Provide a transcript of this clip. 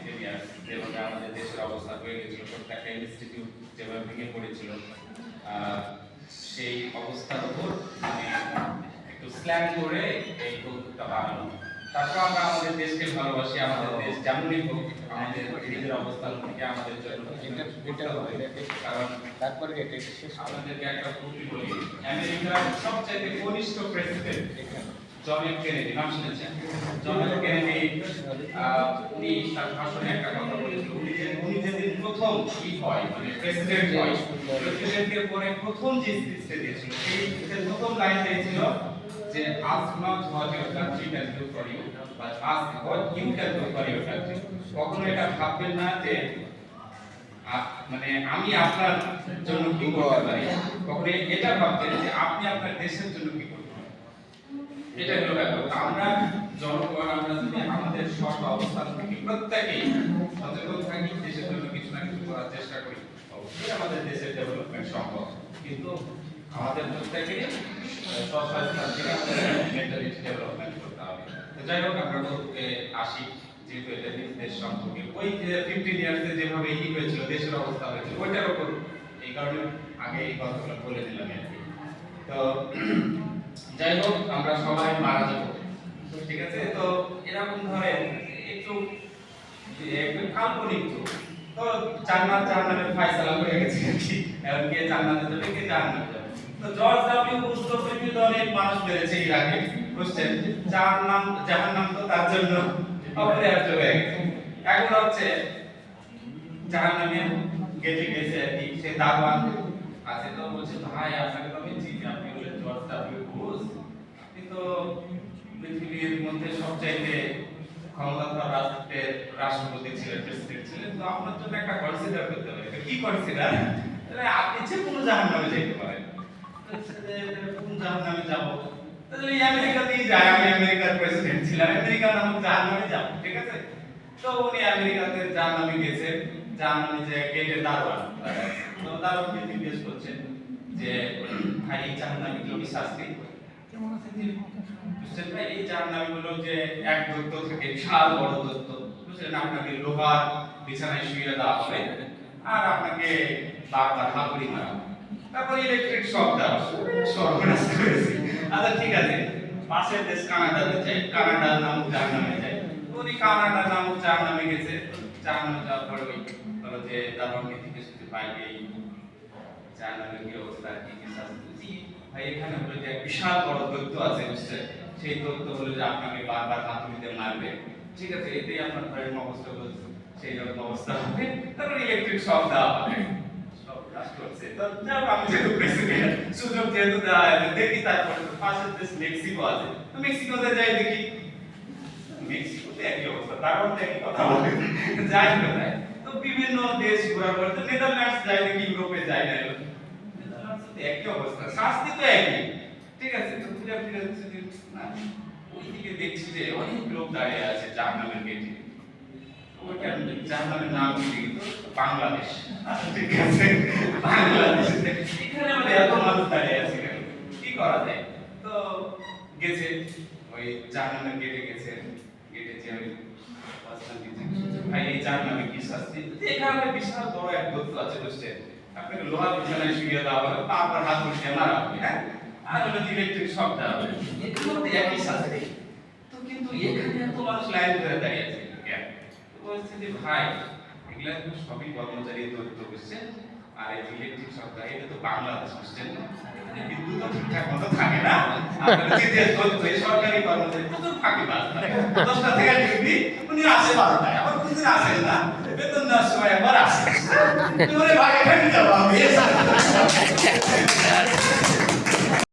15 years যেভাবে আমাদের দেশের অবস্থা হয়ে গেছিল, প্রত্যেকটা ইনস্টিটিউট যেভাবে ভেঙে পড়েছিল, সেই অবস্থার উপর মানে একটু স্ল্যাং করে এই বক্তব্যটা বানানো। তারপর আমরা আমাদের দেশকে ভালোবাসি, আমাদের দেশ যেমনই হোক আমাদের নিজের অবস্থান থেকে আমাদের জন্য কারণ তারপরে এটা শেষ আমাদেরকে একটা উক্তি বলি, আমেরিকার সবচেয়ে কনিষ্ঠ প্রেসিডেন্ট জন এফ কেনেডি, নাম শুনেছেন? জন এফ কেনেডি উনি তার ভাষণে একটা কথা বলেছিল, উনি যেদিন প্রথম কি হয় মানে প্রেসিডেন্ট হয়, প্রেসিডেন্টের পরে প্রথম যে স্পিচটা দিয়েছিল সেই স্পিচের প্রথম লাইনটাই ছিল যে ask not what your country can do for you but ask what you can do for your country। কখনো এটা ভাববেন না যে মানে আমি আপনার জন্য কি করতে পারি, কখনো এটা ভাববেন যে আপনি আপনার দেশের জন্য কি করতে পারেন। এটা হলো ব্যাপার। আমরা জনগণ আমরা যদি আমাদের সব অবস্থান থেকে প্রত্যেকেই সচেতন থাকি, দেশের জন্য কিছু না কিছু করার চেষ্টা করি, অবশ্যই আমাদের দেশের ডেভেলপমেন্ট সম্ভব। কিন্তু আমাদের প্রত্যেকেরই স্বস্থান থেকে মেন্টালিটি ডেভেলপমেন্ট করতে হবে। তো যাই হোক, আমরা বলতে আসি যেহেতু এটা দেশ সম্পর্কে ওই যে 15 ইয়ার্সে যেভাবে ই হয়েছিল, দেশের অবস্থা হয়েছিল ওইটার উপর, এই কারণে আগে এই কথাগুলো বলে দিলাম আর কি। তো যাই হোক, আমরা সবাই মারা যাবো, ঠিক আছে? তো এরকম ধরেন একটু কাল্পনিক তো জান্নাত জাহান্নামের ফয়সালা হয়ে গেছে আর কি, এখন কে জান্নাতে যাবে কে জাহান্নামে যাবে। তো জর্জ ডব্লিউ বুশ তো পৃথিবীতে অনেক মানুষ মেরেছে ইরাকে, বুঝছেন? জাহান্নাম তো তার জন্য অপরিহার্য হয়ে গেছে। এখন হচ্ছে জাহান্নামের গেটে গেছে আর কি, সে দারওয়ান আছে, তো বলছে ভাই আপনাকে তো আমি চিনি, আপনি হলেন জর্জ ডব্লিউ বুশ, আপনি তো পৃথিবীর মধ্যে সবচাইতে ক্ষমতাধর রাষ্ট্রের রাষ্ট্রপতি ছিলেন, প্রেসিডেন্ট ছিলেন, তো আপনার জন্য একটা কনসিডার করতে হবে। কি কনসিডার? তাহলে আপনি যে কোনো জাহান্নামে যেতে পারেন। কোন জাহান্নামে যাব? তাহলে আমেরিকাতেই যাই, আমি আমেরিকার প্রেসিডেন্ট ছিলাম, আমেরিকা নামক জাহান্নামে যাব, ঠিক আছে? তো উনি আমেরিকাতে জাহান্নামে গেছে, জাহান্নামে যে গেটে দারোয়ান, তো দারোয়ানকে জিজ্ঞেস করছেন যে ভাই এই জাহান্নামে কি শাস্তি? কেমন আছে যে বুঝছেন ভাই, এই জাহান্নামে হলো যে এক দৈত্য থেকে, বিশাল বড় দৈত্য, বুঝছেন? আপনাকে লোহার বিছানায় শুইয়ে দেওয়া হবে আর আপনাকে বারবার হাতুড়ি মারা হবে, তারপর ইলেকট্রিক শক দেওয়া হবে। সর্বনাশ করেছে। আচ্ছা ঠিক আছে, পাশের দেশ কানাডাতে যাই, কানাডা নামক জাহান্নামে যাই। উনি কানাডা নামক জাহান্নামে গেছে, জাহান্নামে যাওয়ার পরে ওই হলো যে দারোয়ানকে জিজ্ঞেস করতে ভাই এই জাহান্নামের কি অবস্থা, কি কি শাস্তি? ভাই এখানে হলো যে বিশাল বড় দৈত্য আছে, বুঝছেন? সেই দৈত্য হলো যে আপনাকে বারবার হাতুড়িতে মারবে, ঠিক আছে? এতেই আপনার ঘরের অবস্থা হচ্ছে সেই রকম অবস্থা হবে, তারপর ইলেকট্রিক শক দেওয়া হবে। সব কাজ করছে। তো যাও, আমি যেহেতু প্রেসিডেন্ট, সুযোগ যেহেতু দেওয়া আছে, দেখি তারপরে তো পাশের দেশ মেক্সিকো আছে, তো মেক্সিকোতে যাই দেখি, মেক্সিকোতে একই অবস্থা, তারপর একই কথা বলে যাই কোথায়। তো বিভিন্ন দেশ ঘোরার পরে তো নেদারল্যান্ডস যাই দেখি, ইউরোপে যাই না, নেদারল্যান্ডসে একই অবস্থা, শাস্তি তো একই, ঠিক আছে? তো ঘুরে ফিরে না ওইদিকে দেখছি যে অনেক লোক দাঁড়িয়ে আছে জাহান্নামের গেটে, ওইটা জাহান্নামের নাম কি কিন্তু বাংলাদেশ, ঠিক আছে? বাংলাদেশ এখানে আমরা এত মানুষ দাঁড়িয়ে আছি কেন, কি করা যায়? তো গেছে ওই জাহান্নামের গেটে গেছে, গেটে যে ওই ভাই এই জাহান্নামে কি শাস্তি? এখানে বিশাল বড় এক দৈত্য আছে, বুঝছেন? আপনাকে লোহা বিছানায় শুইয়ে দেওয়া হবে, তারপর হাত বসিয়ে মারা হবে, হ্যাঁ? আর হলো ইলেকট্রিক শক দেওয়া হবে, এগুলো তো একই শাস্তি। তো কিন্তু এখানে এত মানুষ লাইন ধরে দাঁড়িয়ে আছে কেন? বলছে যে ভাই এগুলা তো সবই কর্মচারী দৈত্য, বুঝছেন? আর এই ইলেকট্রিক শক দেওয়া, এটা তো বাংলাদেশ, বুঝছেন? এখানে বিদ্যুৎ তো ঠিকঠাক মতো থাকে না, আপনারা যে দৈত্য সরকারি কর্মচারী তো ফাঁকি বাজ, 10টা থেকে ডিউটি উনি আসে 12টায়, আবার কোনদিন আসেন না, বেতন দেওয়ার সময় একবার আসে। ওরে ভাই এখানে যাবো আমি